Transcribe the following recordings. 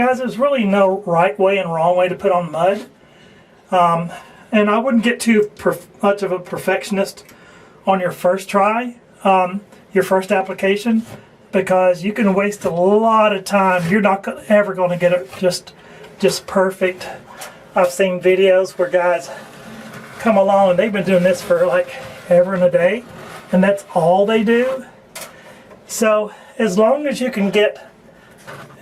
Guys, there's really no right way and wrong way to put on mud. And I wouldn't get too much of a perfectionist on your first try, your first application, because you can waste a lot of time. You're not ever going to get it just perfect. I've seen videos where guys come along and they've been doing this for like ever and a day, and that's all they do. So as long as you can get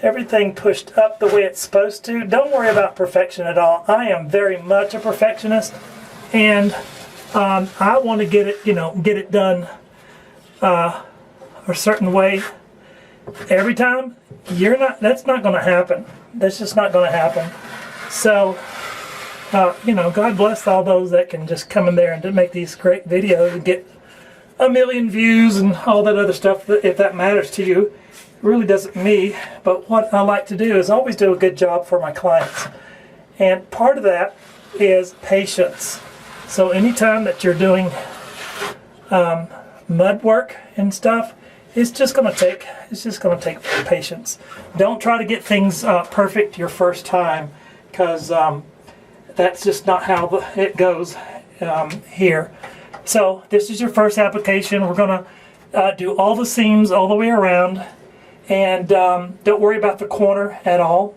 everything pushed up the way it's supposed to, don't worry about perfection at all. I am very much a perfectionist, and I want to get it done a certain way every time. That's not going to happen. That's just not going to happen. So God bless all those that can just come in there and make these great videos and get 1 million views and all that other stuff. If that matters to you, it really doesn't me. But what I like to do is always do a good job for my clients, and part of that is patience. So anytime that you're doing mud work and stuff, it's just going to take patience. Don't try to get things perfect your first time, because that's just not how it goes here. So this is your first application. We're going to do all the seams all the way around, and don't worry about the corner at all.